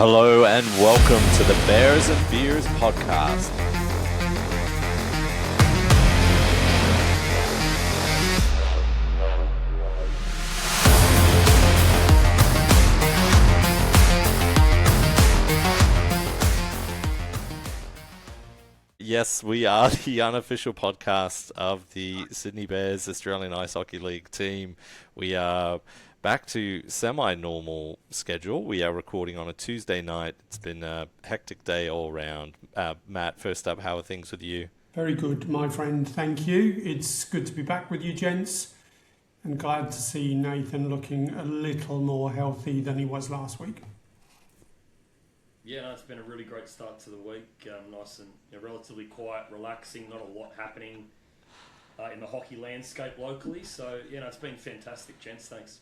Hello and welcome to the Bears and Beers podcast. Yes, we are the unofficial podcast of the Sydney Bears Australian Ice Hockey League team. We are back to semi-normal schedule. We are recording on a Tuesday night. It's been a hectic day all around. Matt, first up, how are things with you? Very good, my friend. Thank you. It's good to be back with you, gents, and glad to see Nathan looking a little more healthy than he was last week. Yeah, no, it's been a really great start to the week. Nice and relatively quiet, relaxing, not a lot happening in the hockey landscape locally. So, it's been fantastic, gents. Thanks.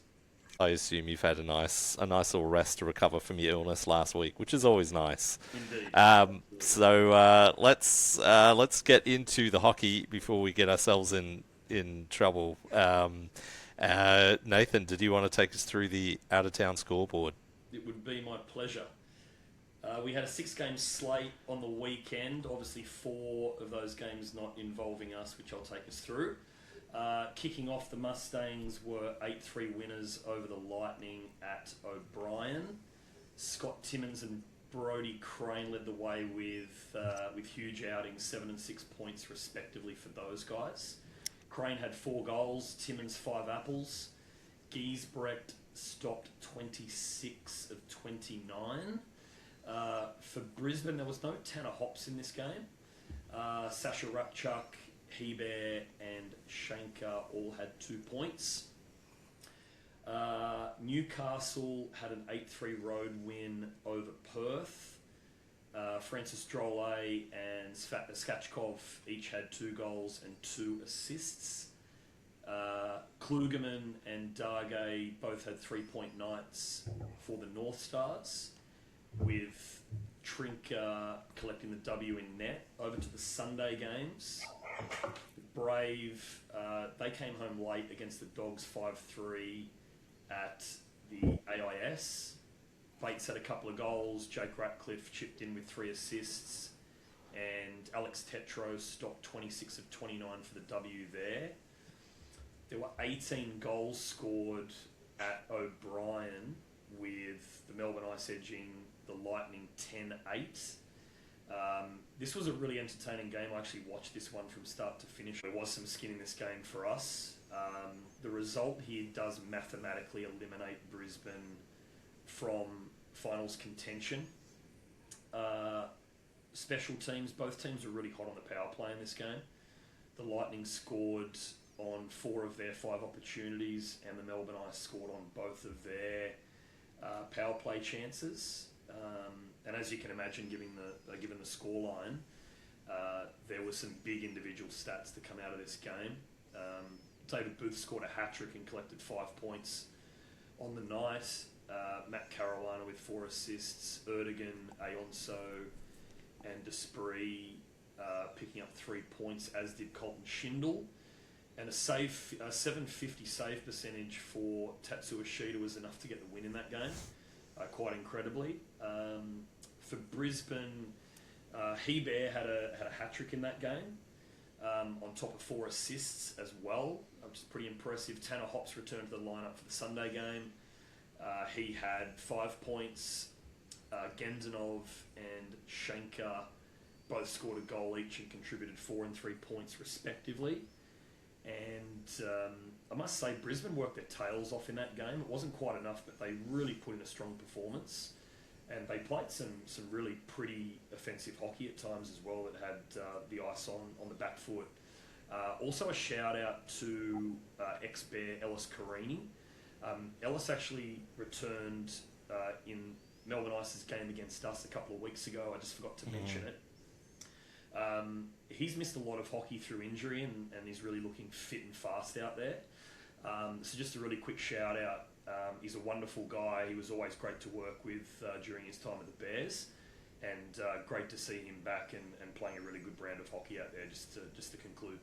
I assume you've had a nice little rest to recover from your illness last week, which is always nice. Indeed. So let's get into the hockey before we get ourselves in trouble. Nathan, did you want to take us through the out-of-town scoreboard? It would be my pleasure. We had a 6-game slate on the weekend. Obviously, 4 of those games not involving us, which I'll take us through. Kicking off, the Mustangs were 8-3 winners over the Lightning at O'Brien. Scott Timmins and Brody Crane led the way with huge outings, 7 and 6 points respectively for those guys. Crane had 4 goals, Timmins 5 apples. Giesbrecht stopped 26 of 29. For Brisbane, there was no Tanner Hops in this game. Sasha Rapchuk, Hebert and Schenker all had 2 points. Newcastle had an 8-3 road win over Perth. Francis Drolet and Skachkov each had 2 goals and 2 assists. Klugerman and Dargay both had 3-point nights for the North Stars, with Trinker collecting the W in net. Over to the Sunday games. Brave, they came home late against the Dogs 5-3 at the AIS. Bates had a couple of goals. Jake Ratcliffe chipped in with 3 assists. And Alex Tetros stopped 26 of 29 for the W there. There were 18 goals scored at O'Brien, with the Melbourne Ice edging the Lightning 10-8. This was a really entertaining game. I actually watched this one from start to finish. There was some skin in this game for us. The result here does mathematically eliminate Brisbane from finals contention. Special teams, both teams were really hot on the power play in this game. The Lightning scored on 4 of their 5 opportunities, and the Melbourne Ice scored on both of their power play chances. And as you can imagine, given the scoreline, there were some big individual stats to come out of this game. David Booth scored a hat-trick and collected 5 points on the night. Matt Carolina with 4 assists. Erdogan, Ayonso and Despres picking up 3 points, as did Colton Schindel. And a 750 save percentage for Tatsuo Ishida was enough to get the win in that game, quite incredibly. For Brisbane, Hebert had a hat-trick in that game, on top of 4 assists as well, which is pretty impressive. Tanner Hops returned to the lineup for the Sunday game. He had 5 points. Gendanov and Schenker both scored a goal each and contributed 4 and 3 points respectively. And I must say, Brisbane worked their tails off in that game. It wasn't quite enough, but they really put in a strong performance. And they played some really pretty offensive hockey at times as well, that had the ice on the back foot. Also a shout out to ex-Bear Ellis Carini. Ellis actually returned in Melbourne Ice's game against us a couple of weeks ago. I just forgot to mention it. He's missed a lot of hockey through injury and he's really looking fit and fast out there. So just a really quick shout out. He's a wonderful guy. He was always great to work with during his time at the Bears, and great to see him back and playing a really good brand of hockey out there. Just to conclude.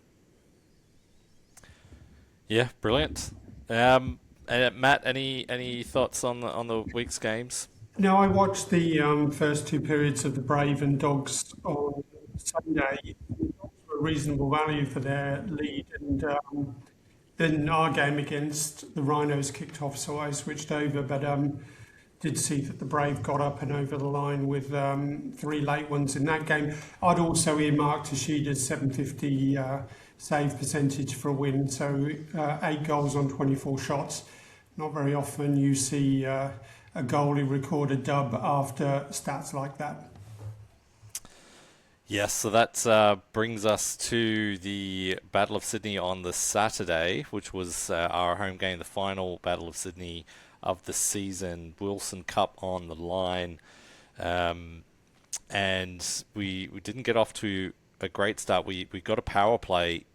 Yeah, brilliant. Matt, any thoughts on the week's games? Now, I watched the first two periods of the Brave and Dogs on Sunday. The Dogs were reasonable value for their lead, and then our game against the Rhinos kicked off, so I switched over. But did see that the Brave got up and over the line with three late ones in that game. I'd also earmarked Ishida's 750 save percentage for a win, so 8 goals on 24 shots. Not very often you see a goalie record a dub after stats like that. Yes, so that brings us to the Battle of Sydney on the Saturday, which was our home game, the final Battle of Sydney of the season. Wilson Cup on the line. And we didn't get off to a great start. We got a power play,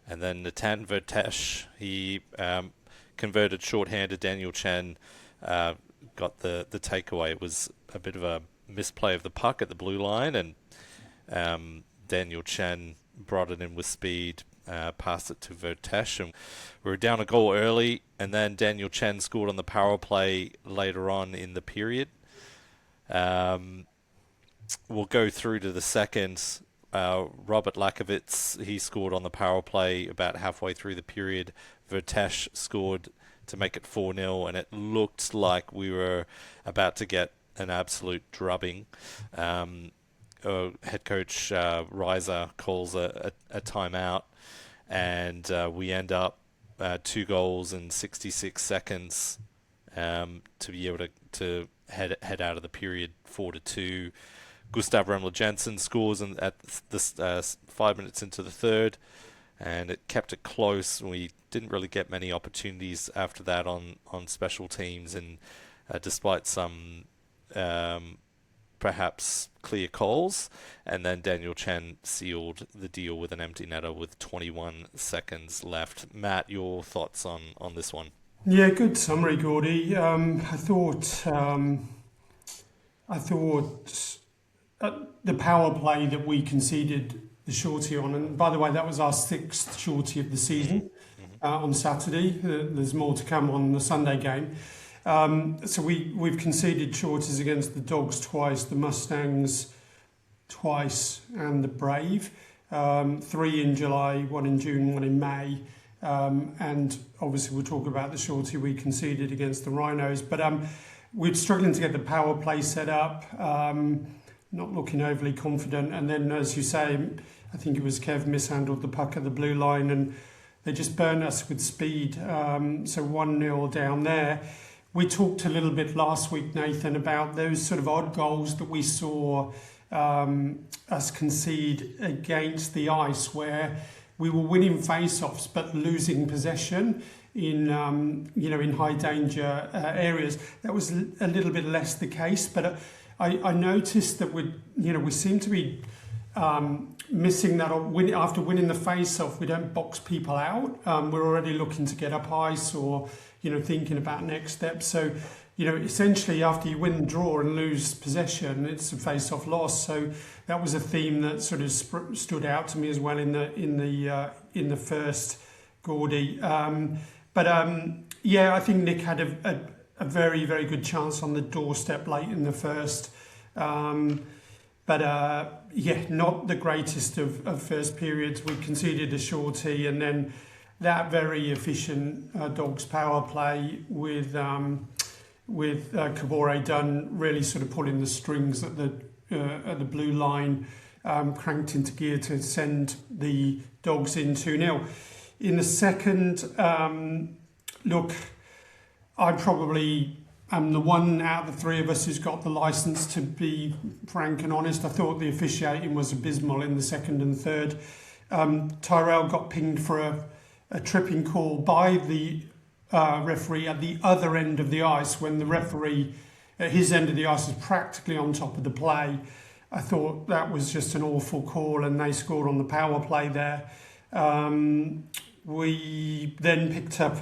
and then Natan Vertesh, he converted shorthanded. Daniel Chen got the takeaway. It was a bit of a misplay of the puck at the blue line, and Daniel Chen brought it in with speed, passed it to Vertesh, and we were down a goal early, and then Daniel Chen scored on the power play later on in the period. We'll go through to the second. Robert Lakovitz, he scored on the power play about halfway through the period. Vertesh scored to make it 4-0, and it looked like we were about to get an absolute drubbing. Head coach Reiser calls a timeout, and we end up 2 goals in 66 seconds to be able to head out of the period 4-2. Gustav Remler Jensen scores at the 5 minutes into the third, and it kept it close. We didn't really get many opportunities after that on special teams, and despite some perhaps clear calls, and then Daniel Chen sealed the deal with an empty netter with 21 seconds left. Matt, your thoughts on this one? Yeah, good summary, Gordy. I thought the power play that we conceded the shorty on, and by the way, that was our 6th shorty of the season on Saturday. There's more to come on the Sunday game. So we've conceded shorties against the Dogs twice, the Mustangs twice, and the Brave. 3 in July, 1 in June, 1 in May. And obviously we'll talk about the shorty we conceded against the Rhinos. But we're struggling to get the power play set up, not looking overly confident. And then, as you say, I think it was Kev mishandled the puck at the blue line, and they just burned us with speed. So 1-0 down there. We talked a little bit last week, Nathan, about those sort of odd goals that we saw us concede against the ice, where we were winning face-offs but losing possession in in high danger areas. That was a little bit less the case, but I noticed that we seem to be missing that. After winning the face-off, we don't box people out. We're already looking to get up ice, or thinking about next steps. So, essentially after you win and draw and lose possession, it's a face-off loss. So that was a theme that sort of stood out to me as well in the first, Gordy. I think Nick had a very, very good chance on the doorstep late in the first. Not the greatest of first periods. We conceded a shorty, and then that very efficient Dogs power play with Kabore Dunn really sort of pulling the strings at the blue line, cranked into gear to send the Dogs in 2-0. In the second, look, I probably am the one out of the three of us who's got the licence to be frank and honest. I thought the officiating was abysmal in the second and third. Tyrell got pinged for a tripping call by the referee at the other end of the ice, when the referee at his end of the ice is practically on top of the play. I thought that was just an awful call, and they scored on the power play there. We then picked up,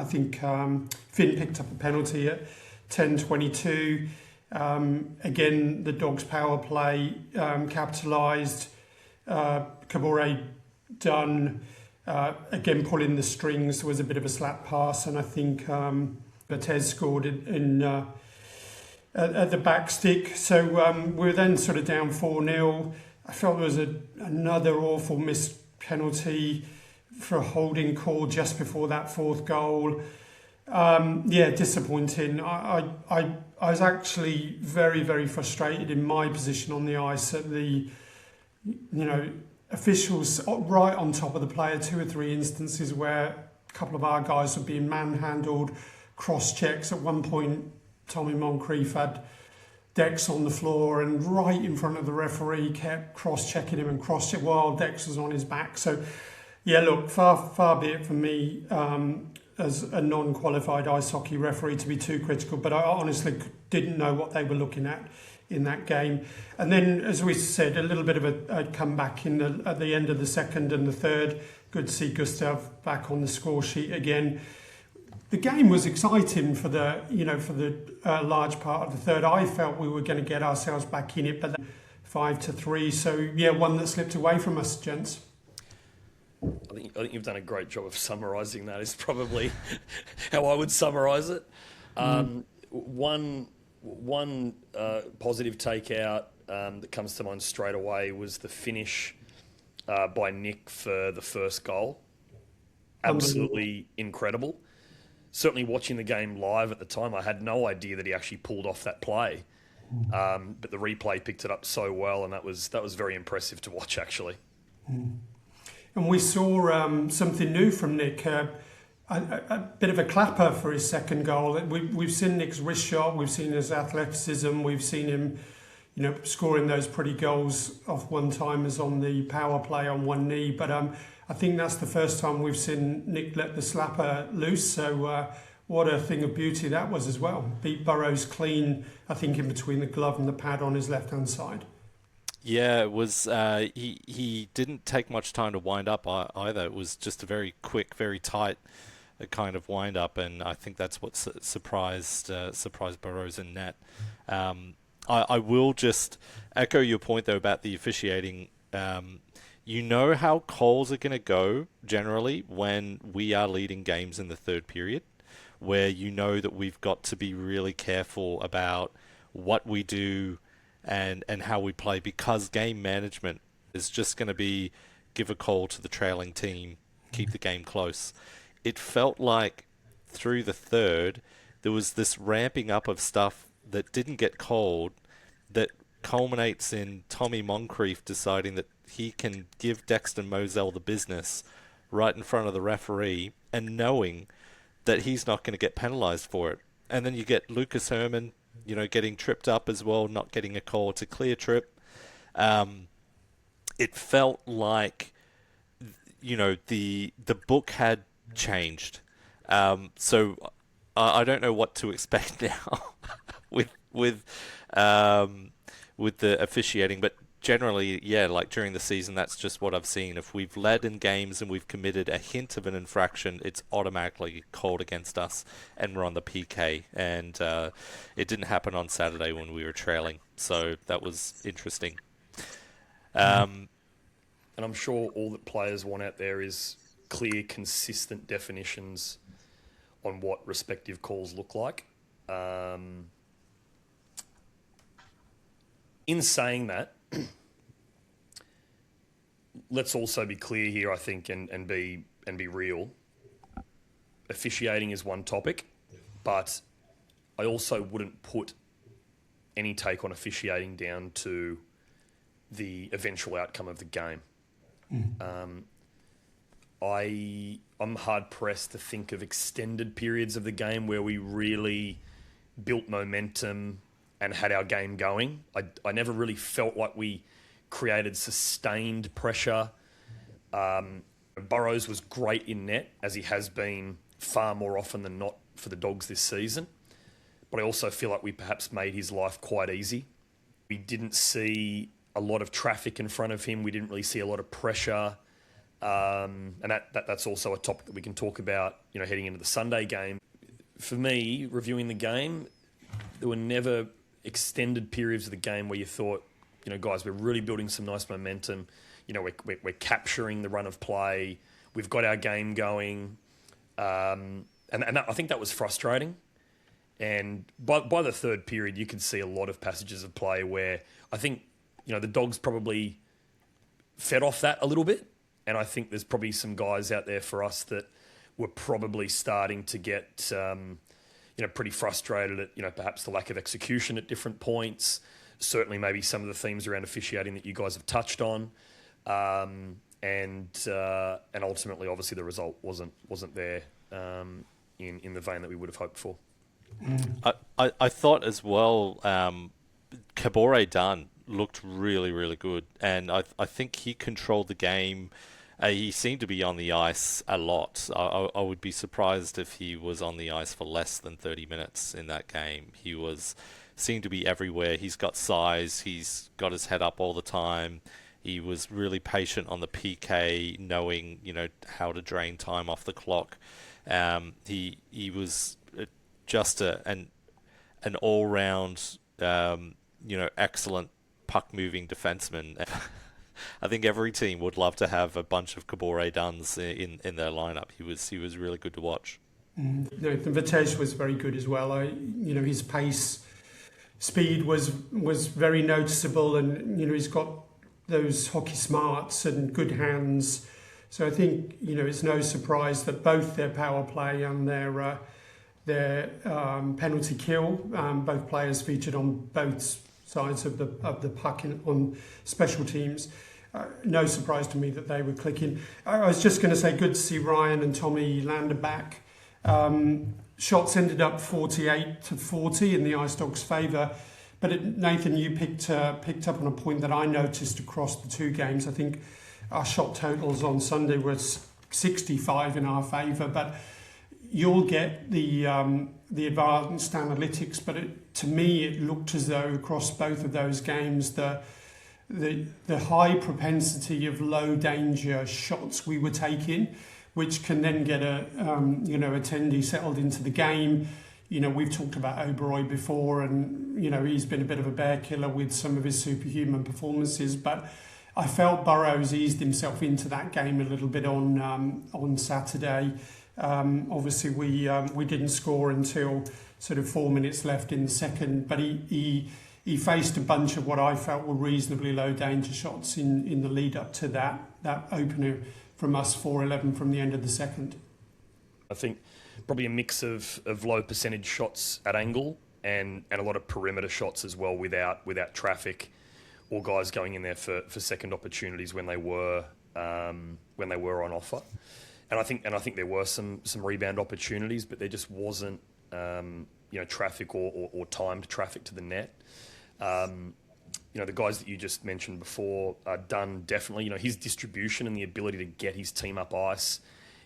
Finn picked up a penalty at 10:22. Again, the Dogs power play capitalised. Kabore Dunn again pulling the strings. There was a bit of a slap pass, and I think Bertez scored in at the back stick. So we were then sort of down 4-0. I felt there was another awful missed penalty for a holding call just before that fourth goal. Disappointing. I was actually very, very frustrated in my position on the ice at the, officials right on top of the player. 2 or 3 instances where a couple of our guys were being manhandled, cross-checks. At one point, Tommy Moncrief had Dex on the floor and right in front of the referee kept cross-checking him and cross-check while Dex was on his back. So, yeah, look, far be it from me as a non-qualified ice hockey referee to be too critical, but I honestly didn't know what they were looking at in that game. And then, as we said, a little bit of a comeback at the end of the second and the third. Good to see Gustav back on the score sheet again. The game was exciting for the large part of the third. I felt we were going to get ourselves back in it, but 5-3. So yeah, one that slipped away from us, gents. I think you've done a great job of summarising that. Is probably how I would summarise it. One positive takeout that comes to mind straight away was the finish by Nick for the first goal. Absolutely incredible. Certainly watching the game live at the time, I had no idea that he actually pulled off that play. But the replay picked it up so well, and that was very impressive to watch, actually. And we saw something new from Nick, a bit of a clapper for his second goal. We've seen Nick's wrist shot, we've seen his athleticism, we've seen him, scoring those pretty goals off one-timers on the power play on one knee. But I think that's the first time we've seen Nick let the slapper loose. So what a thing of beauty that was as well. Beat Burrows clean, I think, in between the glove and the pad on his left-hand side. Yeah, it was. He didn't take much time to wind up either. It was just a very quick, very tight kind of wind up, and I think that's what surprised Burrows in net. I will just echo your point though about the officiating. You know how calls are going to go generally when we are leading games in the third period, where you know that we've got to be really careful about what we do and how we play, because game management is just going to be give a call to the trailing team, keep the game close. It felt like through the third, there was this ramping up of stuff that didn't get called that culminates in Tommy Moncrief deciding that he can give Dexton Moselle the business right in front of the referee and knowing that he's not going to get penalised for it. And then you get Lucas Herman, getting tripped up as well, not getting a call. It's a clear trip. It felt like, the book had changed. So I don't know what to expect now with the officiating, but generally, yeah, like during the season, that's just what I've seen. If we've led in games and we've committed a hint of an infraction, it's automatically called against us, and we're on the PK. And it didn't happen on Saturday when we were trailing, so that was interesting. And I'm sure all that players want out there is clear, consistent definitions on what respective calls look like. In saying that, let's also be clear here, I think, and be real. Officiating is one topic, but I also wouldn't put any take on officiating down to the eventual outcome of the game. I'm hard pressed to think of extended periods of the game where we really built momentum and had our game going. I never really felt like we created sustained pressure. Burrows was great in net, as he has been far more often than not for the Dogs this season. But I also feel like we perhaps made his life quite easy. We didn't see a lot of traffic in front of him. We didn't really see a lot of pressure. And that's also a topic that we can talk about, heading into the Sunday game. For me, reviewing the game, there were never extended periods of the game where you thought, guys, we're really building some nice momentum. We're capturing the run of play. We've got our game going. And I think that was frustrating. And by the third period, you could see a lot of passages of play where I think, the Dogs probably fed off that a little bit. And I think there's probably some guys out there for us that were probably starting to get, pretty frustrated at, perhaps the lack of execution at different points. Certainly maybe some of the themes around officiating that you guys have touched on. And ultimately, obviously, the result wasn't there in the vein that we would have hoped for. I thought as well, Kabore Dunn looked really, really good, and I think he controlled the game. He seemed to be on the ice a lot. I would be surprised if he was on the ice for less than 30 minutes in that game. He seemed to be everywhere. He's got size. He's got his head up all the time. He was really patient on the PK, knowing how to drain time off the clock. He was just an all-round excellent puck-moving defenseman. I think every team would love to have a bunch of Kabore Dunns in their lineup. He was really good to watch. Nathan Vitesse was very good as well. His pace, speed was very noticeable, and he's got those hockey smarts and good hands. So I think it's no surprise that both their power play and their penalty kill, both players featured on both sides of the puck on special teams. No surprise to me that they were clicking. I was just going to say, good to see Ryan and Tommy Lander back. Shots ended up 48-40 in the Ice Dogs' favour. But Nathan, you picked up on a point that I noticed across the two games. I think our shot totals on Sunday were 65 in our favour, but you'll get the advanced analytics. But to me, it looked as though across both of those games, the high propensity of low danger shots we were taking, which can then get a attendee settled into the game. We've talked about Oberoi before, and he's been a bit of a bear killer with some of his superhuman performances. But I felt Burrows eased himself into that game a little bit on Saturday. Obviously, we didn't score until sort of 4 minutes left in the second, but he faced a bunch of what I felt were reasonably low danger shots in the lead up to that opener from us, 4-11 from the end of the second. I think probably a mix of low percentage shots at angle and a lot of perimeter shots as well without traffic or guys going in there for second opportunities when they were on offer. And I think there were some rebound opportunities, but there just wasn't traffic or timed traffic to the net. The guys that you just mentioned before, Dunn definitely. His distribution and the ability to get his team up ice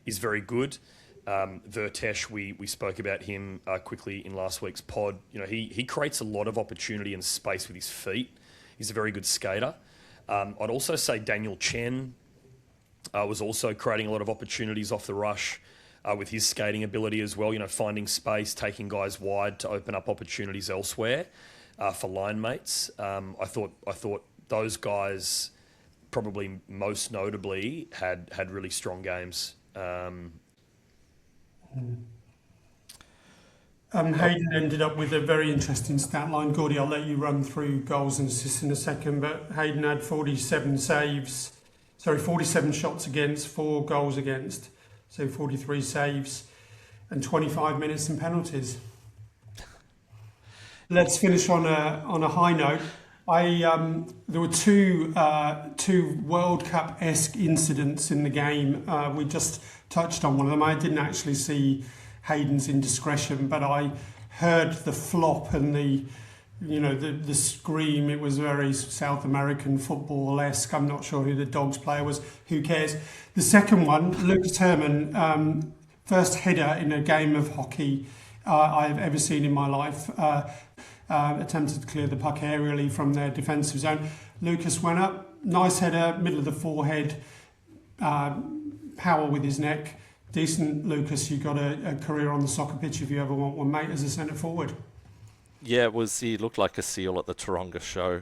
is very good. Vertesh, we spoke about him quickly in last week's pod. He creates a lot of opportunity and space with his feet. He's a very good skater. I'd also say Daniel Chen was also creating a lot of opportunities off the rush with his skating ability as well. Finding space, taking guys wide to open up opportunities elsewhere for line mates. I thought those guys probably most notably had really strong games. Hayden ended up with a very interesting stat line. Gordy, I'll let you run through goals and assists in a second, but Hayden had 47 shots against, 4 goals against, so 43 saves and 25 minutes in penalties. Let's finish on a high note. There were two World Cup-esque incidents in the game. We just touched on one of them. I didn't actually see Hayden's indiscretion, but I heard the flop and the scream. It was very South American football-esque. I'm not sure who the Dogs player was. Who cares? The second one, Lucas Herrmann, first header in a game of hockey I've ever seen in my life. Attempted to clear the puck aerially from their defensive zone. Lucas went up, nice header, middle of the forehead, power with his neck. Decent, Lucas. You got a career on the soccer pitch if you ever want one, mate, as a centre forward. Yeah, he looked like a seal at the Taronga show.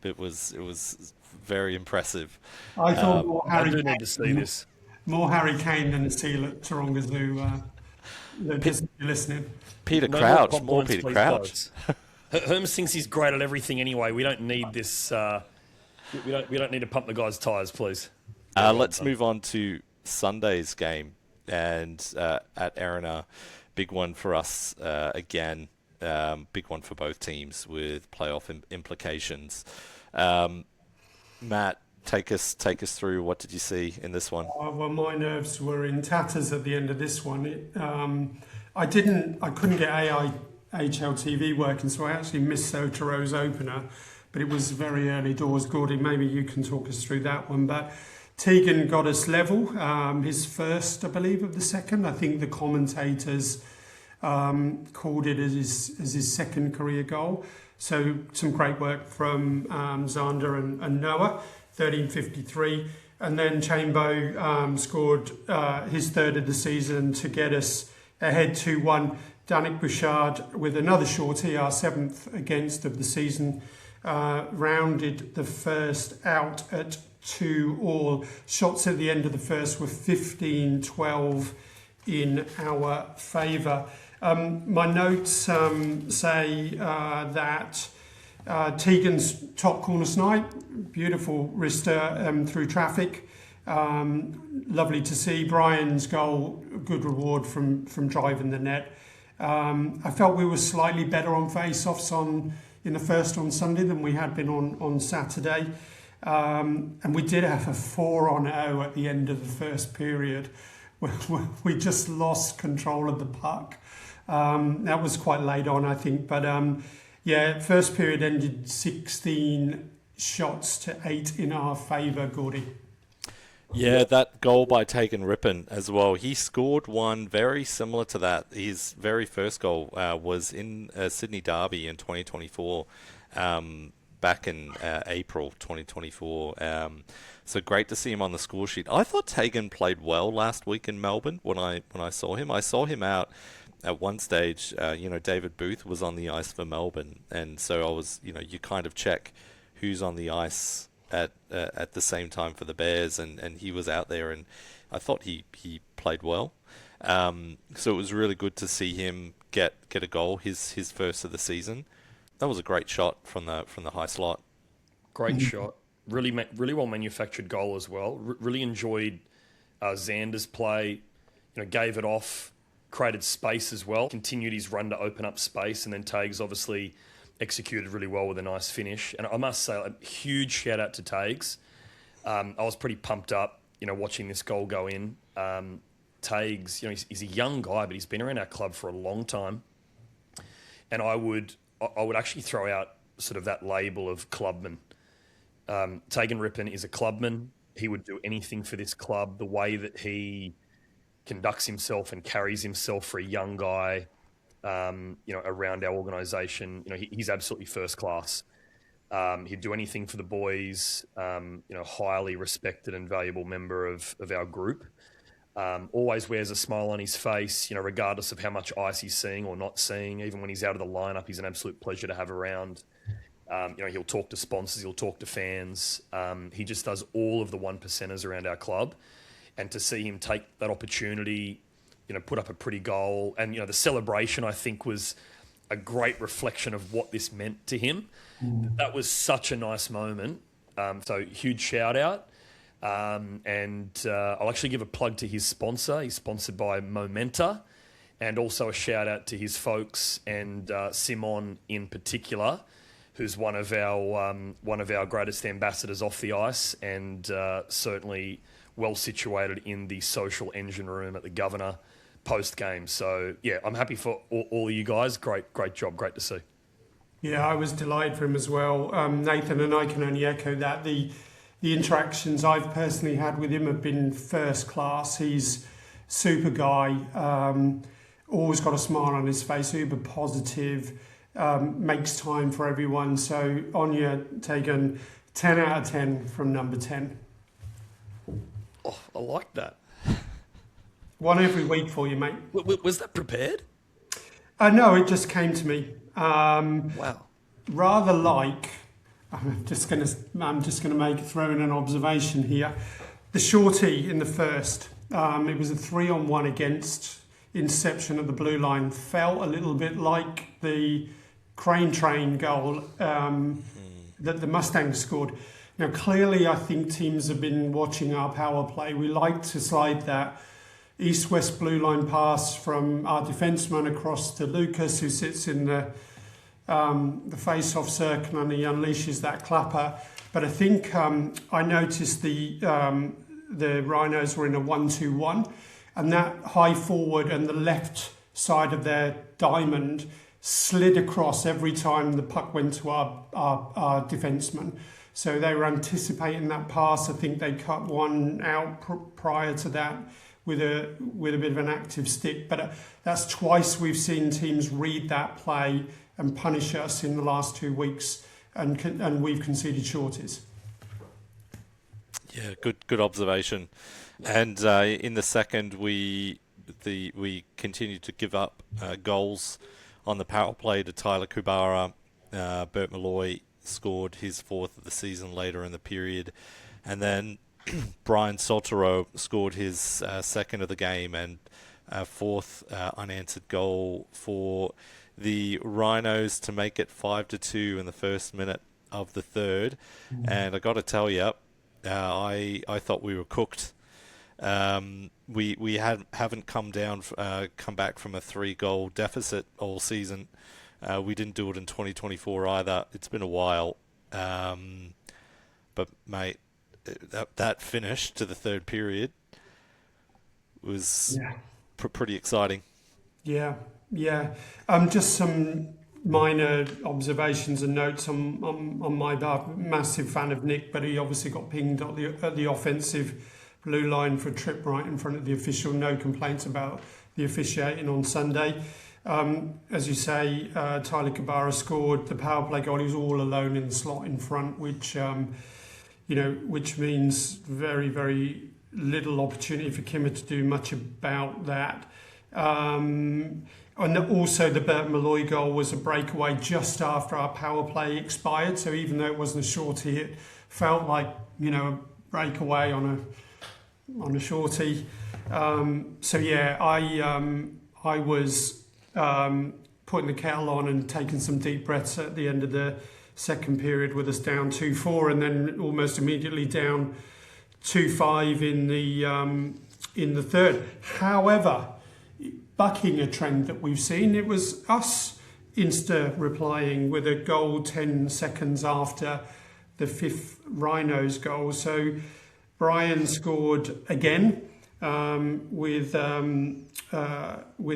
It was very impressive. I thought I do need to see this. More Harry Kane than a seal at Taronga Zoo. Just if you're listening. Peter No Crouch, more compliments, Peter please, Crouch. guys. Hermes thinks he's great at everything anyway. We don't need this. We don't need to pump the guy's tyres, please. Let's move on to Sunday's game, and at Erina, big one for us again. Big one for both teams with playoff implications. Matt, take us through. What did you see in this one? Well, my nerves were in tatters at the end of this one. I couldn't get AIHL TV working, so I actually missed Sotero's opener, but it was very early doors. Gordy, maybe you can talk us through that one. But Tegan got us level, his first, I believe, of the second. I think the commentators called it as his second career goal. So some great work from Zander and Noah, 13.53. And then Chambo scored his third of the season to get us ahead 2-1. Danik Bouchard with another shorty, our seventh against of the season, rounded the first out at 2-all. Shots at the end of the first were 15-12 in our favour. My notes say that Tegan's top corner snipe, beautiful wrister through traffic. Lovely to see. Brian's goal, good reward from driving the net. I felt we were slightly better on face-offs in the first on Sunday than we had been on Saturday. And we did have a 4-0 at the end of the first period. We just lost control of the puck. That was quite late on, I think. But first period ended 16 shots to 8 in our favour, Gordy. Yeah, that goal by Tegan Rippon as well. He scored one very similar to that. His very first goal was in Sydney Derby in 2024, back in April 2024. So great to see him on the score sheet. I thought Tegan played well last week in Melbourne when I saw him. I saw him out at one stage. David Booth was on the ice for Melbourne, and so I was, you kind of check who's on the ice at the same time for the Bears, and he was out there, and I thought he played well. So it was really good to see him get a goal, his first of the season. That was a great shot from the high slot. Great shot. Really well manufactured goal as well. Really enjoyed Zander's play. Gave it off, created space as well. Continued his run to open up space, and then Tags obviously executed really well with a nice finish. And I must say, a huge shout out to Tags. I was pretty pumped up, watching this goal go in. Tags, he's a young guy, but he's been around our club for a long time. And I would actually throw out sort of that label of clubman. Tegan Rippon is a clubman. He would do anything for this club. The way that he conducts himself and carries himself for a young guy, around our organisation, he's absolutely first class. He'd do anything for the boys. Highly respected and valuable member of our group. Always wears a smile on his face, regardless of how much ice he's seeing or not seeing. Even when he's out of the lineup, he's an absolute pleasure to have around. He'll talk to sponsors, he'll talk to fans. He just does all of the one percenters around our club. And to see him take that opportunity, put up a pretty goal. And, the celebration, I think, was a great reflection of what this meant to him. That was such a nice moment. So huge shout out. And I'll actually give a plug to his sponsor. He's sponsored by Momenta, and also a shout out to his folks, and Simon in particular, who's one of our greatest ambassadors off the ice, and certainly well situated in the social engine room at the Governor post game. So yeah, I'm happy for all of you guys. Great job. Great to see. Yeah, I was delighted for him as well. Nathan and I can only echo that. The interactions I've personally had with him have been first class. He's super guy, always got a smile on his face, uber positive, makes time for everyone. So Anya taken 10 out of 10 from number 10. Oh, I like that. One every week for you, mate. Was that prepared? No, it just came to me. Wow. Rather like, I'm just gonna throw in an observation here. The shorty in the first, it was a 3-on-1 against interception at the blue line felt a little bit like the Crane Train goal that the Mustangs scored. Now, clearly, I think teams have been watching our power play. We like to slide that east-west blue line pass from our defenceman across to Lucas, who sits in the face-off circle, and he unleashes that clapper. But I think I noticed the Rhinos were in a 1-2-1, and that high forward and the left side of their diamond slid across every time the puck went to our defenceman. So they were anticipating that pass. I think they cut one out prior to that with a bit of an active stick. But that's twice we've seen teams read that play and punish us in the last 2 weeks, and we've conceded shorties. Yeah, good observation. And in the second, we continued to give up goals on the power play to Tyler Kubara. Bert Malloy scored his fourth of the season later in the period, and then Brian Sotero scored his second of the game and fourth unanswered goal for the Rhinos to make it 5-2 in the first minute of the third. And I got to tell you, I thought we were cooked. We haven't come back from a 3-goal deficit all season. We didn't do it in 2024 either. It's been a while. But, mate, that finish to the third period was pretty exciting. Yeah. Just some minor observations and notes on my part. Massive fan of Nick, but he obviously got pinged at the offensive blue line for a trip right in front of the official. No complaints about the officiating on Sunday. As you say, Tyler Kabara scored the power play goal. He was all alone in the slot in front, which means very, very little opportunity for Kimmer to do much about that. And also the Bert Malloy goal was a breakaway just after our power play expired. So even though it wasn't a shorty, it felt like, a breakaway on a shorty. I was putting the kettle on and taking some deep breaths at the end of the second period with us down 2-4, and then almost immediately down 2-5 in the third. However, bucking a trend that we've seen, it was us replying with a goal 10 seconds after the fifth Rhinos goal. So Brian scored again with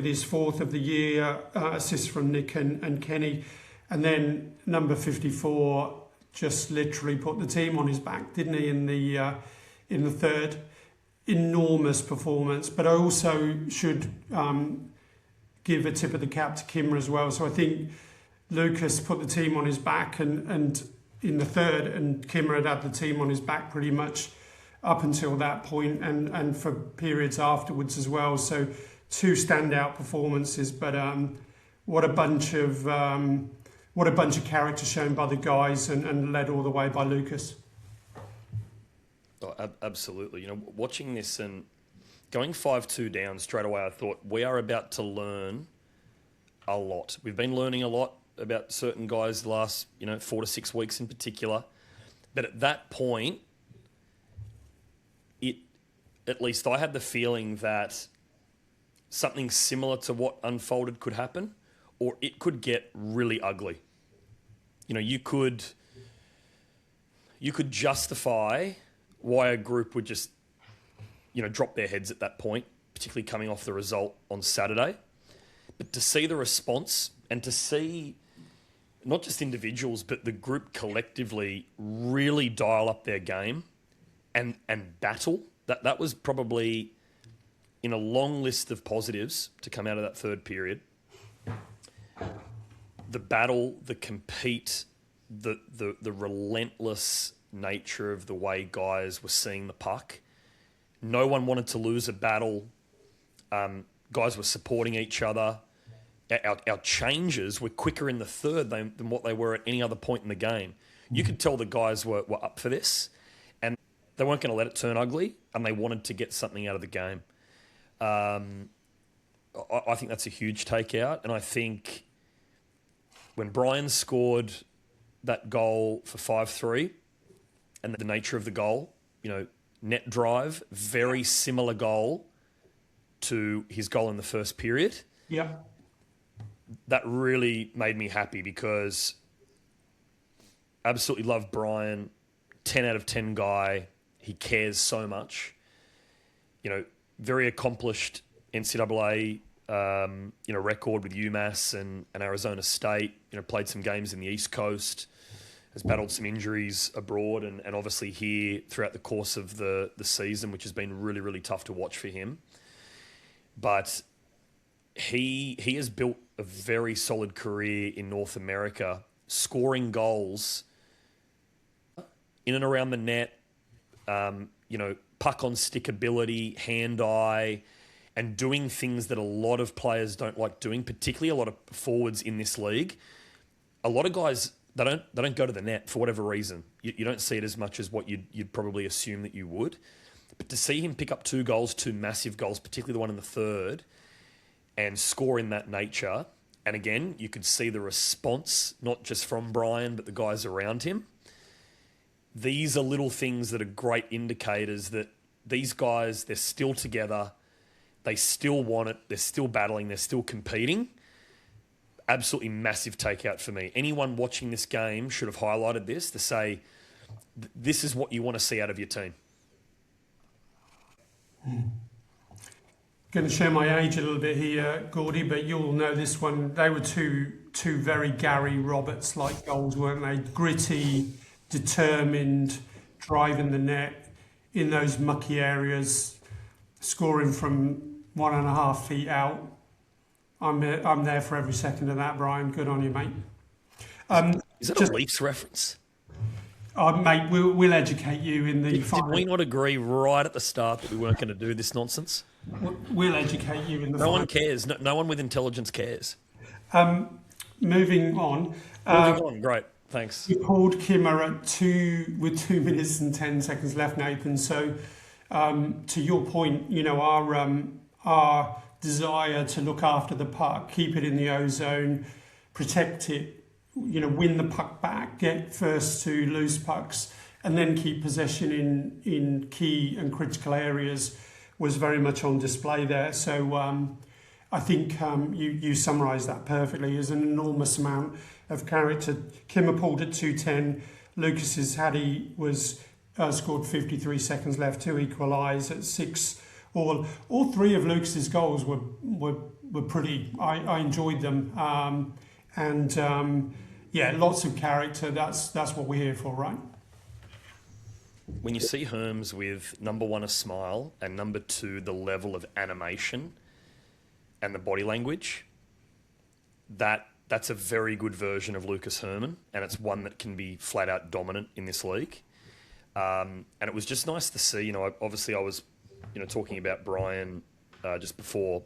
his fourth of the year, assist from Nick and Kenny. And then number 54 just literally put the team on his back, didn't he, in the third? Enormous performance. But I also should give a tip of the cap to Kimmer as well. So I think Lucas put the team on his back and in the third, and Kimmer had the team on his back pretty much up until that point and for periods afterwards as well. So two standout performances, but what a bunch of character shown by the guys and led all the way by Lucas. Oh, absolutely. Watching this and going 5-2 down straight away, I thought we are about to learn a lot. We've been learning a lot about certain guys the last 4 to 6 weeks in particular, but at that point, at least I had the feeling that something similar to what unfolded could happen, or it could get really ugly. You could justify why a group would just, drop their heads at that point, particularly coming off the result on Saturday. But to see the response and to see not just individuals, but the group collectively really dial up their game and battle, that was probably in a long list of positives to come out of that third period. The battle, the compete, the relentless nature of the way guys were seeing the puck. No one wanted to lose a battle. Guys were supporting each other. Our changes were quicker in the third than what they were at any other point in the game. You could tell the guys were up for this, and they weren't going to let it turn ugly, and they wanted to get something out of the game. I think that's a huge takeout. And I think when Brian scored that goal for 5-3 and the nature of the goal, net drive, very similar goal to his goal in the first period. Yeah. That really made me happy because absolutely love Brian, 10 out of 10 guy. He cares so much. Very accomplished NCAA, record with UMass and Arizona State. Played some games in the East Coast, has battled some injuries abroad and obviously here throughout the course of the season, which has been really, really tough to watch for him. But he has built a very solid career in North America, scoring goals in and around the net, puck on stick ability, hand-eye, and doing things that a lot of players don't like doing, particularly a lot of forwards in this league. A lot of guys, they don't go to the net for whatever reason. You don't see it as much as what you'd probably assume that you would. But to see him pick up 2 goals, 2 massive goals, particularly the one in the third, and score in that nature, and again, you could see the response, not just from Brian, but the guys around him. These are little things that are great indicators that these guys, they're still together, they still want it, they're still battling, they're still competing. Absolutely massive takeout for me. Anyone watching this game should have highlighted this to say, this is what you want to see out of your team. Going to show my age a little bit here, Gordy, but you'll know this one. They were two very Gary Roberts-like goals, weren't they? Gritty, determined, driving the net in those mucky areas, scoring from 1.5 feet out. I'm there for every second of that, Brian. Good on you, mate. Is that a Leafs reference? Mate, we'll educate you in the... Did we not agree right at the start that we weren't going to do this nonsense? We'll educate you in the... No one cares. No one with intelligence cares. Moving on. Great. Thanks. We pulled Kimmer with 2 minutes and 10 seconds left, Nathan. So, to your point, our desire to look after the puck, keep it in the ozone, protect it, win the puck back, get first to loose pucks, and then keep possession in key and critical areas was very much on display there. So I think you summarised that perfectly. There's an enormous amount of character. Kimmer pulled at 2:10. Lucas's Haddy was scored 53 seconds left to equalise at 6 all. All 3 of Lucas's goals were pretty. I enjoyed them. Lots of character. That's what we're here for, right? When you see Herms with number 1, a smile, and number 2, the level of animation and the body language, that's a very good version of Lucas Herman, and it's one that can be flat out dominant in this league. And it was just nice to see. Obviously I was, talking about Brian just before.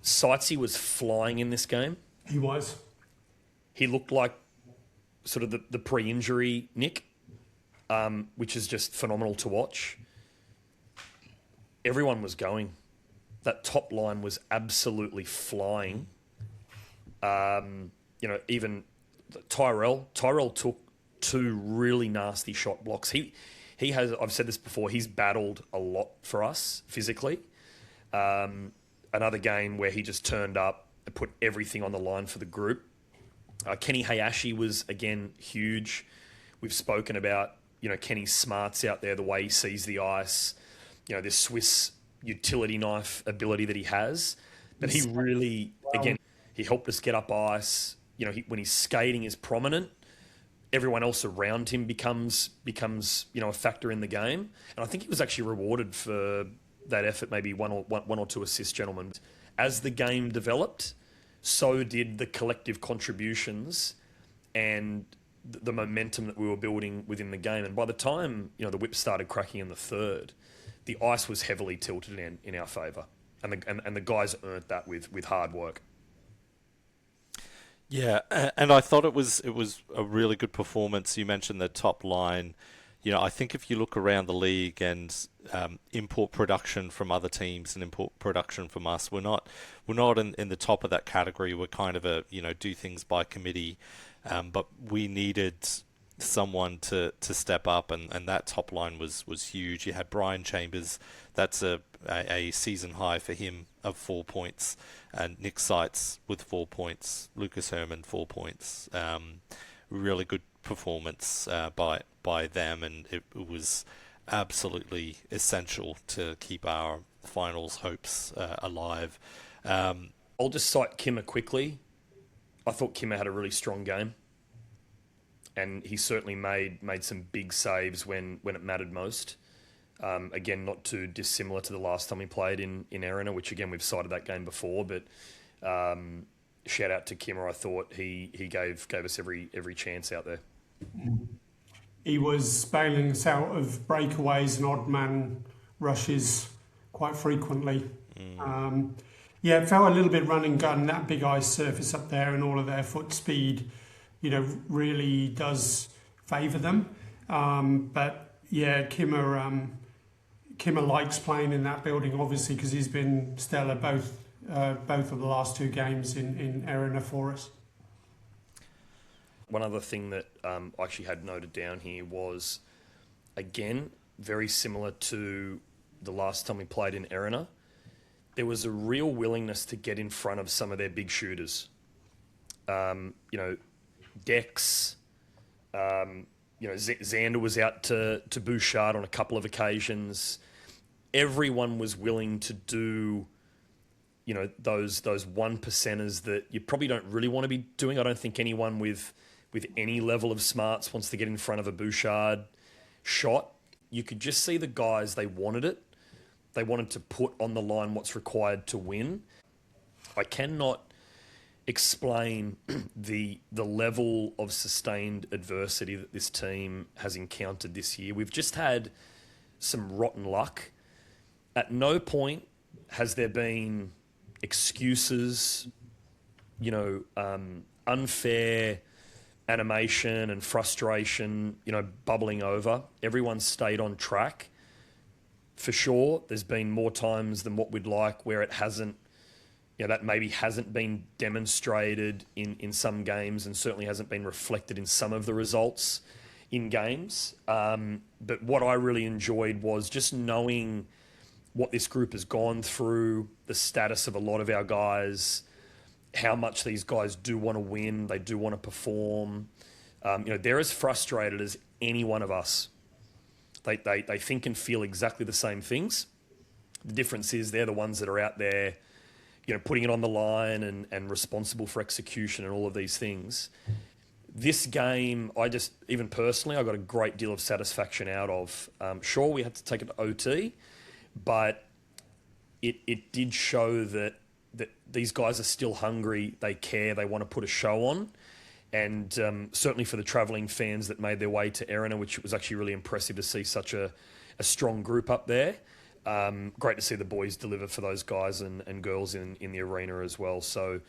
Sightsy was flying in this game. He was. He looked like sort of the pre-injury Nick, which is just phenomenal to watch. Everyone was going. That top line was absolutely flying. Even Tyrell took 2 really nasty shot blocks. He has, I've said this before, he's battled a lot for us physically. Another game where he just turned up and put everything on the line for the group. Kenny Hayashi was, again, huge. We've spoken about, Kenny's smarts out there, the way he sees the ice, this Swiss utility knife ability that he has. But he really, again, he helped us get up ice. When he's skating is prominent. Everyone else around him becomes a factor in the game. And I think he was actually rewarded for that effort, maybe one or two assists, gentlemen. As the game developed, so did the collective contributions and the momentum that we were building within the game. And by the time, the whip started cracking in the third, the ice was heavily tilted in our favour. And the guys earned that with hard work. Yeah, and I thought it was a really good performance. You mentioned the top line. I think if you look around the league and import production from other teams and import production from us, we're not in the top of that category. We're kind of do things by committee, but we needed someone to step up, and that top line was huge. You had Brian Chambers, that's a season high for him of 4 points, and Nick Seitz with 4 points, Lucas Herman 4 points. Really good performance by them, and it was absolutely essential to keep our finals hopes alive. I'll just cite Kimmer quickly. I thought Kimmer had a really strong game, and he certainly made some big saves when it mattered most. Again, not too dissimilar to the last time he played in Erina, which again we've cited that game before, but shout out to Kimmer. I thought he gave us every chance out there. He was bailing us out of breakaways and odd man rushes quite frequently. It felt a little bit run and gun. That big ice surface up there and all of their foot speed, really does favour them. But yeah, Kimmer likes playing in that building, obviously, because he's been stellar both of the last 2 games in Erina for us. One other thing that I actually had noted down here was, again, very similar to the last time we played in Erina. There was a real willingness to get in front of some of their big shooters. Dex, Xander was out to Bouchard on a couple of occasions. Everyone was willing to do, those 1%ers that you probably don't really want to be doing. I don't think anyone with any level of smarts wants to get in front of a Bouchard shot. You could just see the guys, they wanted it. They wanted to put on the line what's required to win. I cannot explain the level of sustained adversity that this team has encountered this year. We've just had some rotten luck. At no point has there been excuses, unfair animation and frustration, bubbling over. Everyone's stayed on track. For sure, there's been more times than what we'd like where it hasn't, that maybe hasn't been demonstrated in some games, and certainly hasn't been reflected in some of the results in games. But what I really enjoyed was just knowing what this group has gone through, the status of a lot of our guys, how much these guys do want to win, they do want to perform. They're as frustrated as any one of us. They think and feel exactly the same things. The difference is they're the ones that are out there, putting it on the line and responsible for execution and all of these things. This game, even personally, I got a great deal of satisfaction out of. Sure, we had to take it to OT, but it did show that these guys are still hungry, they care, they want to put a show on. And certainly for the travelling fans that made their way to Erina, which was actually really impressive to see such a strong group up there. Great to see the boys deliver for those guys and girls in the arena as well. So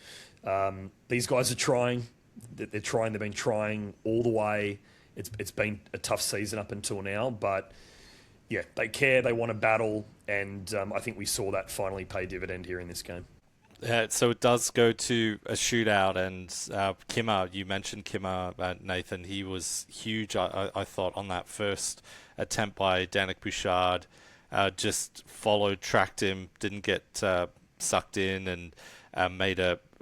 these guys are trying. They're trying. They've been trying all the way. It's been a tough season up until now, but yeah, they care. They want to battle, and I think we saw that finally pay dividend here in this game. So it does go to a shootout, and Kimmer, you mentioned Kimmer, Nathan. He was huge, I thought, on that first attempt by Danik Bouchard. Just followed, tracked him, didn't get sucked in, and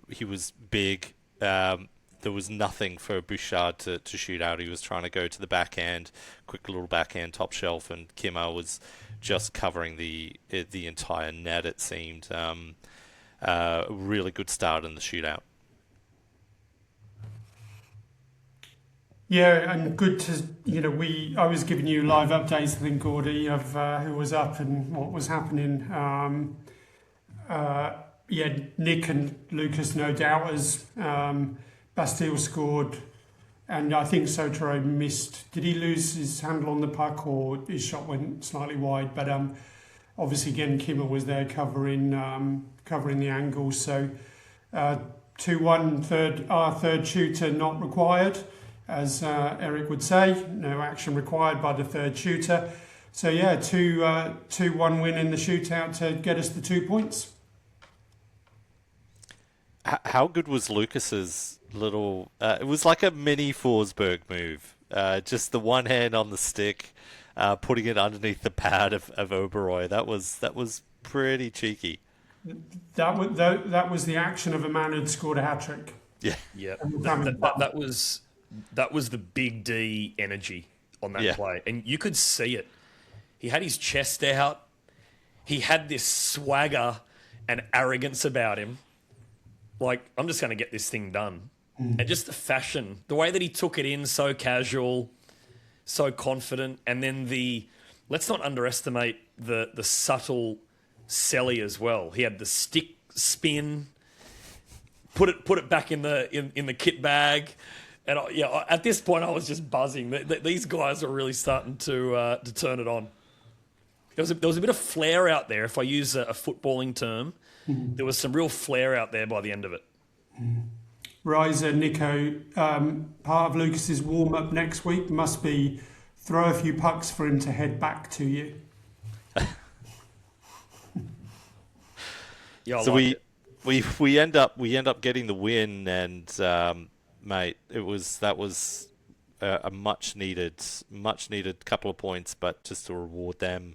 he was big. There was nothing for Bouchard to shoot out. He was trying to go to the backhand, quick little backhand top shelf, and Kimmer was just covering the entire net, it seemed. Really good start in the shootout. Yeah, and good to, I was giving you live updates, I think, Gordy, of who was up and what was happening. Nick and Lucas, no doubters. Bastille scored, and I think Sotero missed. Did he lose his handle on the puck, or his shot went slightly wide? But obviously, again, Kimmer was there covering the angles. So 2-1, our third shooter not required. as Eric would say. No action required by the third shooter. So yeah, 2-1 win in the shootout to get us the 2 points. How good was Lucas's little? It was like a mini Forsberg move. Just the one hand on the stick, putting it underneath the pad of Oberoi. That was pretty cheeky. That was the action of a man who'd scored a hat trick. Yeah, Yeah, that was the big D energy on that play, and you could see it. He had his chest out. He had this swagger and arrogance about him. Like, I'm just going to get this thing done. And just the fashion, the way that he took it in, so casual, so confident. And then let's not underestimate the subtle celly as well. He had the stick spin, put it back in the kit bag. And at this point, I was just buzzing. These guys are really starting to turn it on. There was a bit of flair out there, if I use a footballing term. There was some real flair out there by the end of it. Riser, Nico, part of Lucas's warm-up next week must be throw a few pucks for him to head back to you. Yeah, so we end up getting the win, and mate, that was a much needed couple of points, but just to reward them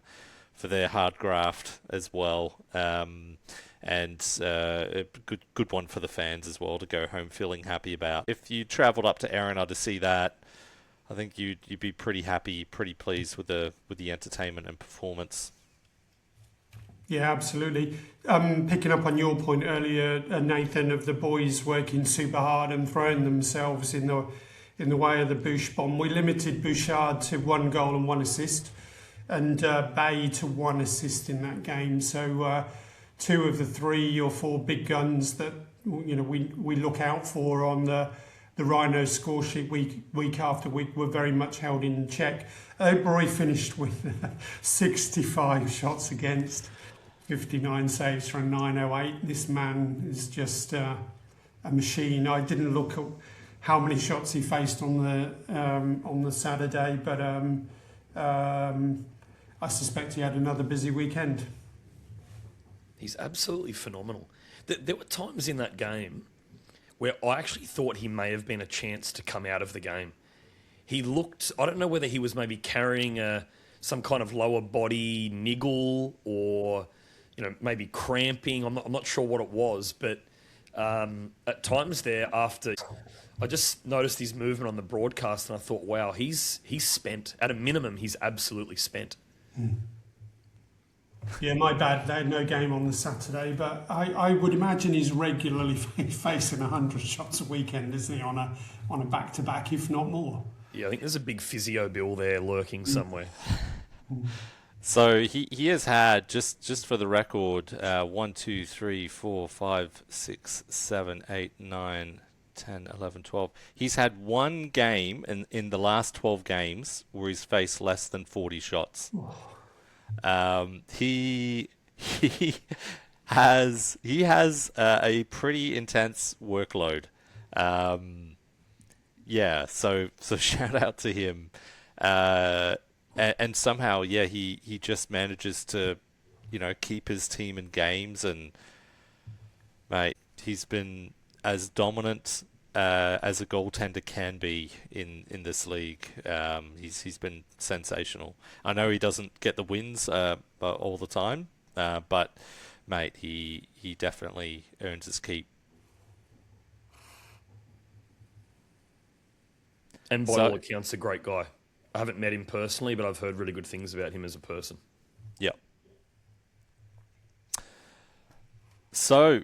for their hard graft as well. And a good one for the fans as well to go home feeling happy about. If you travelled up to Erina to see that, I think you'd be pretty happy, pretty pleased with the entertainment and performance. Yeah, absolutely. Picking up on your point earlier, Nathan, of the boys working super hard and throwing themselves in the way of the Bush bomb. We limited Bouchard to 1 goal and 1 assist, and Bay to 1 assist in that game. So 2 of the 3 or 4 big guns that we look out for on the Rhino score sheet week after week were very much held in check. Oberoi finished with 65 shots against, 59 saves for a 908. This man is just a machine. I didn't look at how many shots he faced on the Saturday, but I suspect he had another busy weekend. He's absolutely phenomenal. There were times in that game where I actually thought he may have been a chance to come out of the game. He looked, I don't know whether he was maybe carrying some kind of lower body niggle or maybe cramping. I'm not sure what it was, but at times there after, I just noticed his movement on the broadcast and I thought, wow, he's spent. At a minimum, he's absolutely spent. Yeah, my bad. They had no game on the Saturday, but I would imagine he's regularly facing 100 shots a weekend, isn't he, on a back-to-back, if not more? Yeah, I think there's a big physio bill there lurking somewhere. So he has had, just for the record, 1, 2, 3, 4, 5, 6, 7, 8, 9, 10, 11, 12. He's had one game in the last 12 games where he's faced less than 40 shots. He has a pretty intense workload. So shout out to him. And somehow, he just manages to, keep his team in games, and mate, he's been as dominant as a goaltender can be in this league. He's been sensational. I know he doesn't get the wins all the time, but mate, he definitely earns his keep. And by all accounts, a great guy. I haven't met him personally, but I've heard really good things about him as a person. Yep. So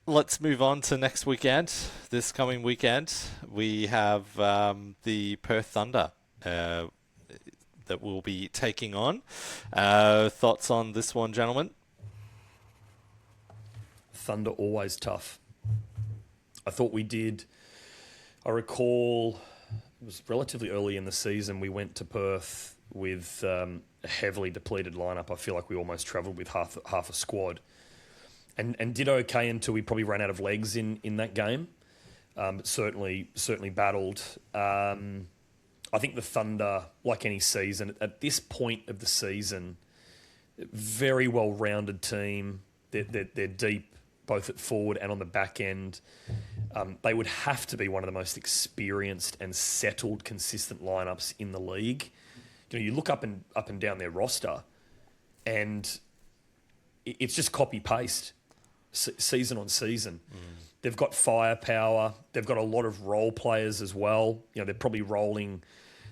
let's move on to next weekend. This coming weekend, we have the Perth Thunder that we'll be taking on. Thoughts on this one, gentlemen? Thunder always tough. I thought we did. I recall it was relatively early in the season. We went to Perth with a heavily depleted lineup. I feel like we almost travelled with half a squad, and did okay until we probably ran out of legs in that game. but certainly battled. I think the Thunder, like any season, at this point of the season, very well-rounded team. They're deep, both at forward and on the back end. They would have to be one of the most experienced and settled, consistent lineups in the league. You look up and down their roster, and it's just copy-paste, season on season. They've got firepower. They've got a lot of role players as well. They're probably rolling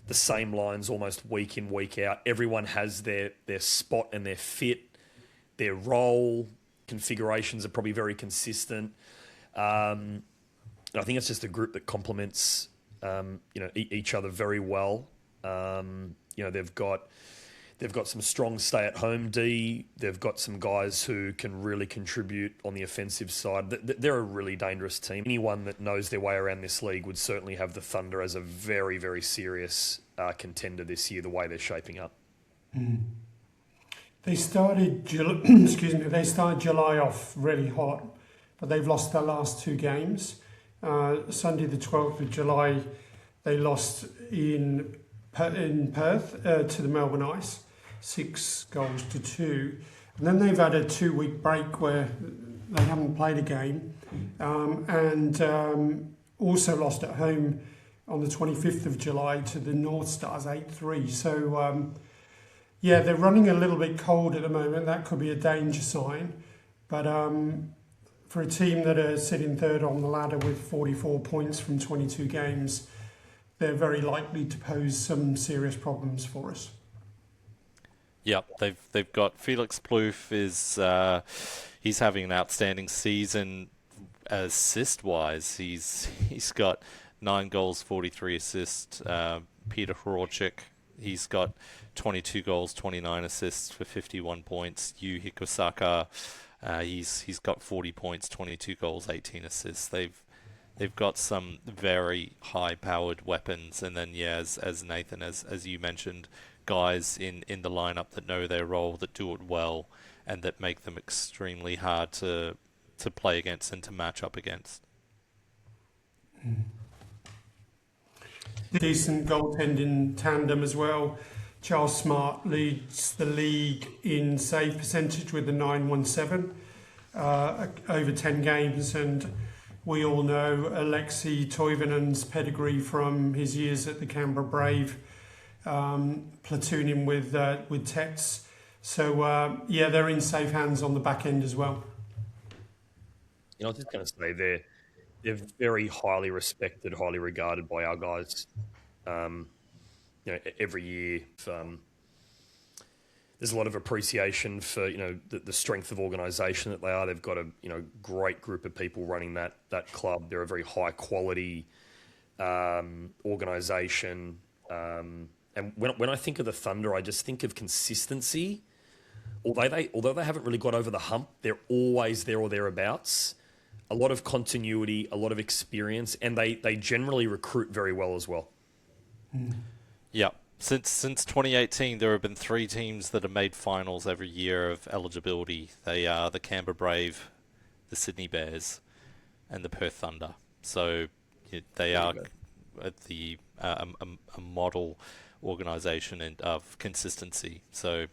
the same lines almost week in, week out. Everyone has their spot and their fit. Their role configurations are probably very consistent. I think it's just a group that complements each other very well. They've got some strong stay-at-home D. They've got some guys who can really contribute on the offensive side. They're a really dangerous team. Anyone that knows their way around this league would certainly have the Thunder as a very, very serious contender this year, the way they're shaping up. They started July off really hot, but they've lost their last two games. Sunday the 12th of July, they lost in Perth to the Melbourne Ice, 6-2. And then they've had a 2-week break where they haven't played a game, and also lost at home on the 25th of July to the North Stars, 8-3. So, they're running a little bit cold at the moment. That could be a danger sign. But for a team that are sitting third on the ladder with 44 points from 22 games, they're very likely to pose some serious problems for us. Yep, they've got Felix Plouffe he's having an outstanding season assist-wise. He's got 9 goals, 43 assists. Peter Horowczyk, he's got 22 goals, 29 assists for 51 points. Yu Hikusaka, he's got 40 points, 22 goals, 18 assists. They've got some very high-powered weapons, and then as Nathan, as you mentioned, guys in the lineup that know their role, that do it well, and that make them extremely hard to play against and to match up against. Decent goaltending tandem as well. Charles Smart leads the league in save percentage with a 917 over 10 games, and we all know Alexei Toivonen's pedigree from his years at the Canberra Brave, platooning with Tets. So they're in safe hands on the back end as well. I was just going to say they're very highly respected, highly regarded by our guys. Every year there's a lot of appreciation for the strength of organisation that they are. They've got a great group of people running that club. They're a very high quality organisation. And when I think of the Thunder, I just think of consistency. Although they haven't really got over the hump, they're always there or thereabouts. A lot of continuity, a lot of experience, and they generally recruit very well as well. Yeah. Since 2018, there have been 3 teams that have made finals every year of eligibility. They are the Canberra Brave, the Sydney Bears, and the Perth Thunder. So they are a model organisation and of consistency. So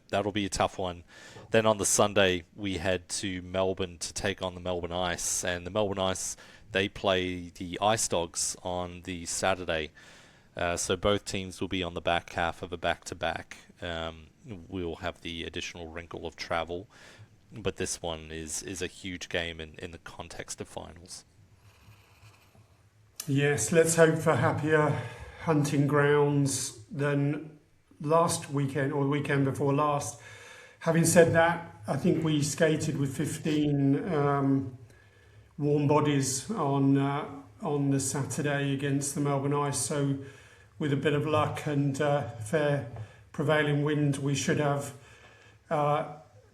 that'll be a tough one. Then on the Sunday, we head to Melbourne to take on the Melbourne Ice, and the Melbourne Ice, they play the Ice Dogs on the Saturday. So both teams will be on the back half of a back-to-back. We'll have the additional wrinkle of travel, but this one is a huge game in the context of finals. Yes, let's hope for happier hunting grounds than last weekend or the weekend before last. Having said that, I think we skated with 15 warm bodies on the Saturday against the Melbourne Ice. So with a bit of luck and fair prevailing wind, we should have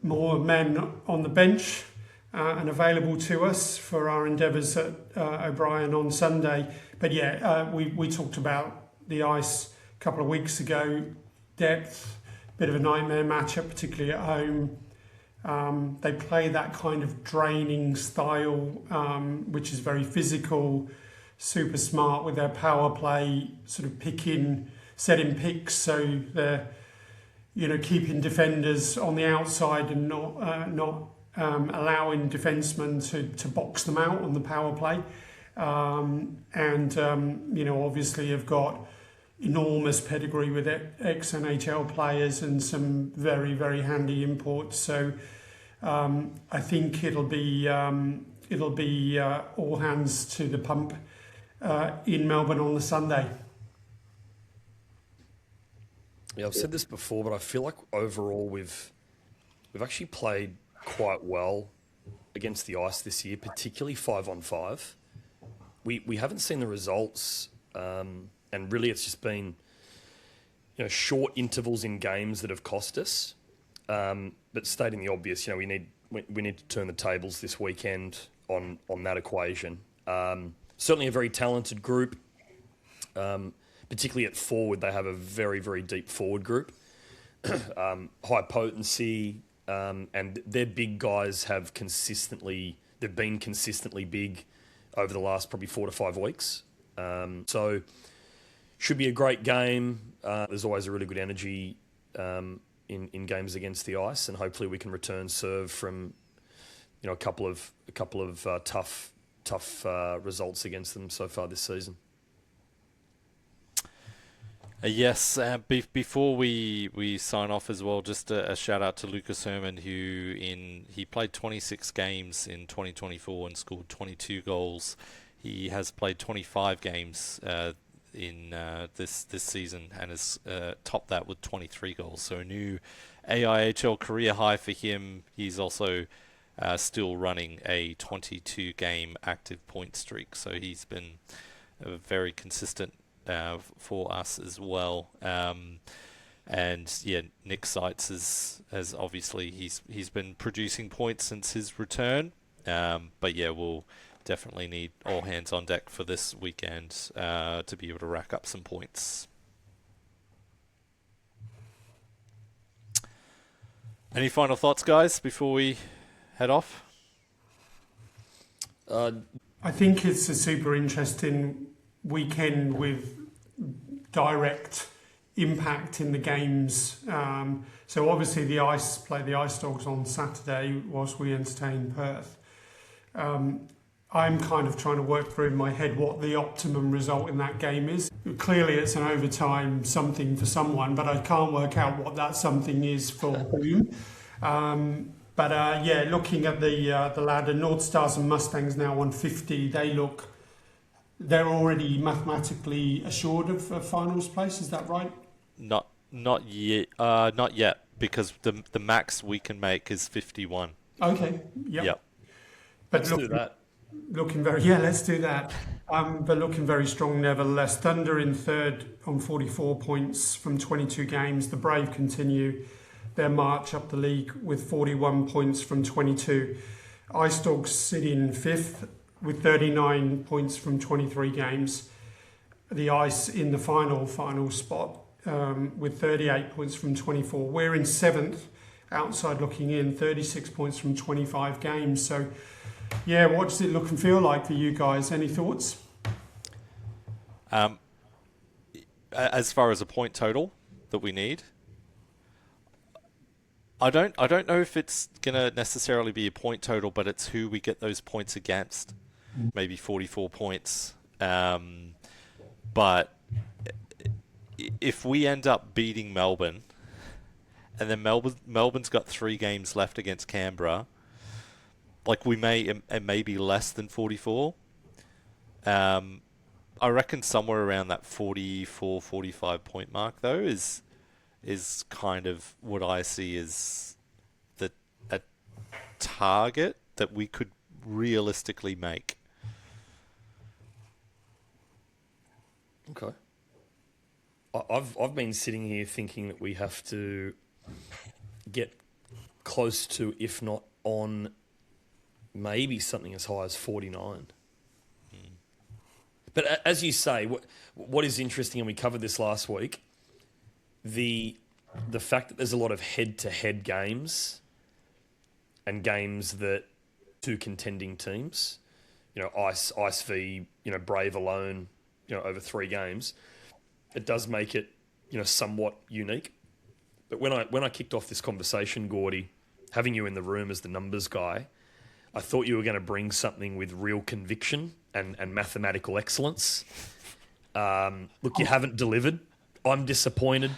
more men on the bench and available to us for our endeavours at O'Brien on Sunday. But we talked about the Ice a couple of weeks ago. Depth, bit of a nightmare matchup, particularly at home. They play that kind of draining style, which is very physical, super smart with their power play, sort of setting picks, so they're keeping defenders on the outside and not allowing defensemen to box them out on the power play. Obviously have got enormous pedigree with ex-NHL players and some very, very handy imports. So I think it'll be all hands to the pump in Melbourne on the Sunday. Yeah, I've said this before, but I feel like overall we've actually played quite well against the Ice this year, particularly 5-on-5. We haven't seen the results, and really it's just been short intervals in games that have cost us. But stating the obvious, we need to turn the tables this weekend on that equation. Certainly a very talented group. Particularly at forward, they have a very, very deep forward group. High potency, and their big guys they've been consistently big over the last probably 4 to 5 weeks. So should be a great game. There's always a really good energy in games against the Ice, and hopefully we can return serve from a couple of tough results against them so far this season. Yes, before we sign off as well, just a shout out to Lucas Herman, he played 26 games in 2024 and scored 22 goals. He has played 25 games in this season and has topped that with 23 goals. So a new AIHL career high for him. He's also still running a 22 game active point streak. So he's been very consistent for us as well. And yeah, Nick Seitz has obviously he's been producing points since his return. But yeah, we'll definitely need all hands on deck for this weekend to be able to rack up some points. Any final thoughts, guys, before we head off? I think it's a super interesting weekend with direct impact in the games. So obviously the Ice play the Ice Dogs on Saturday whilst we entertain Perth. I'm kind of trying to work through in my head what the optimum result in that game is. Clearly it's an overtime something for someone, but I can't work out what that something is for whom. Looking at the ladder, North Stars and Mustangs now on 50, they're already mathematically assured of finals place. Is that right? Not yet, because the max we can make is 51. Okay. Yep. But Let's do that. Let's do that. But looking very strong nevertheless. Thunder in third on 44 points from 22 games. The Brave continue their march up the league with 41 points from 22. Ice Dogs sit in fifth with 39 points from 23 games. The Ice in the final spot with 38 points from 24. We're in seventh, outside looking in, 36 points from 25 games. So, yeah, what does it look and feel like for you guys? Any thoughts? As far as a point total that we need, I don't know if it's gonna necessarily be a point total, but it's who we get those points against. Maybe 44 points. But if we end up beating Melbourne, and then Melbourne's got 3 games left against Canberra, like it may be less than 44. I reckon somewhere around that 44, 45 point mark though is kind of what I see as a target that we could realistically make. Okay. I've been sitting here thinking that we have to get close to, if not on, maybe something as high as 49. But as you say, what is interesting, and we covered this last week, the fact that there's a lot of head-to-head games and games that two contending teams, Ice v Brave alone, over 3 games, it does make it somewhat unique. But when I kicked off this conversation, Gordy, having you in the room as the numbers guy, I thought you were going to bring something with real conviction and mathematical excellence. Look, you haven't delivered. I'm disappointed.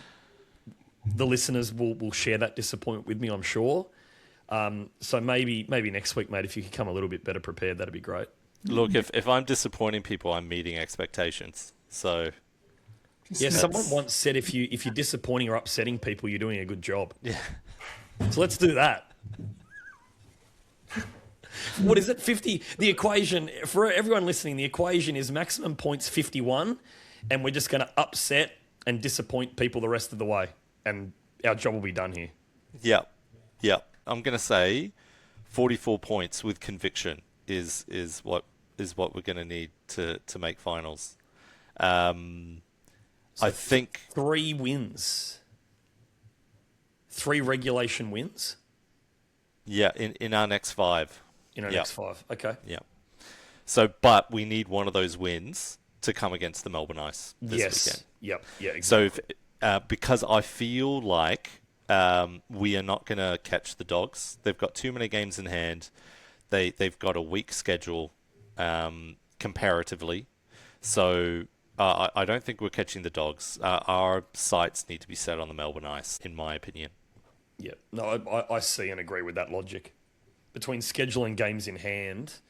The listeners will share that disappointment with me, I'm sure. So maybe next week, mate, if you could come a little bit better prepared, that'd be great. Look, if I'm disappointing people, I'm meeting expectations. So yeah, someone once said if you're disappointing or upsetting people, you're doing a good job. yeah, So let's do that. What is it? 50. The equation, for everyone listening, the equation is maximum points 51, and we're just going to upset and disappoint people the rest of the way, and our job will be done here. yeah. I'm gonna say 44 points with conviction is what we're gonna need to make finals. I think 3 wins. 3 regulation wins yeah in our next 5. in our Yeah. next 5. Okay. Yeah. So, but we need one of those wins to come against the Melbourne Ice this Yes. weekend. Yep. Yeah. Exactly. So, because I feel like we are not going to catch the Dogs. They've got too many games in hand. They've got a weak schedule comparatively. So, I don't think we're catching the Dogs. Our sights need to be set on the Melbourne Ice, in my opinion. Yeah. No, I see and agree with that logic. Between schedule and games in hand,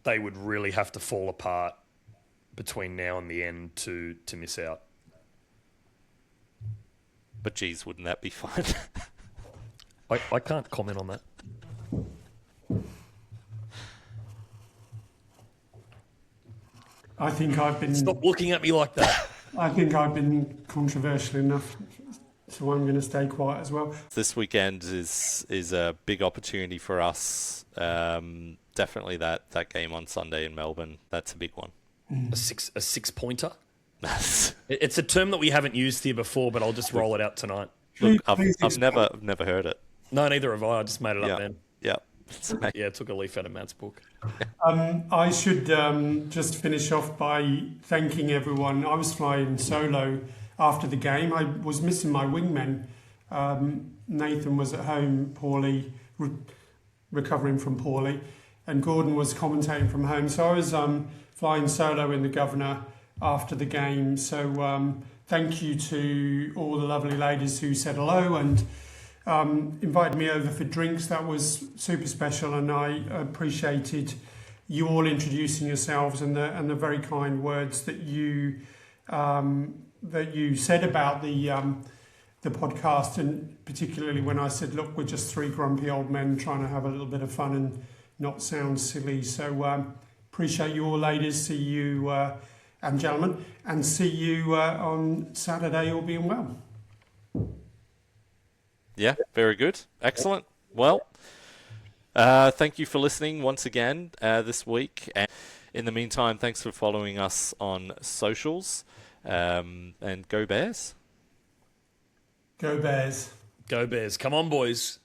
they would really have to fall apart between now and the end to miss out. But geez, wouldn't that be fun? I can't comment on that. I think I've been. Stop looking at me like that. I think I've been controversial enough, so I'm going to stay quiet as well. This weekend is a big opportunity for us. Definitely that game on Sunday in Melbourne. That's a big one. A 6-pointer. It's a term that we haven't used here before, but I'll just roll it out tonight. Look, Please I've never heard it. No, neither have I. I just made it Yeah, up then. yeah. Yeah, took a leaf out of Matt's book. I should just finish off by thanking everyone. I was flying solo after the game. I was missing my wingmen. Nathan was at home poorly, recovering from poorly, and Gordon was commentating from home. So I was flying solo in the Governor after the game. So thank you to all the lovely ladies who said hello and invited me over for drinks. That was super special, and I appreciated you all introducing yourselves and the very kind words that you said about the podcast, and particularly when I said, "Look, we're just 3 grumpy old men trying to have a little bit of fun and not sound silly." So appreciate you all, ladies. See you and gentlemen, and see you on Saturday, all being well. Yeah, very good. Excellent. Well, thank you for listening once again this week. And in the meantime, thanks for following us on socials. And go Bears. Go Bears. Go Bears. Come on, boys.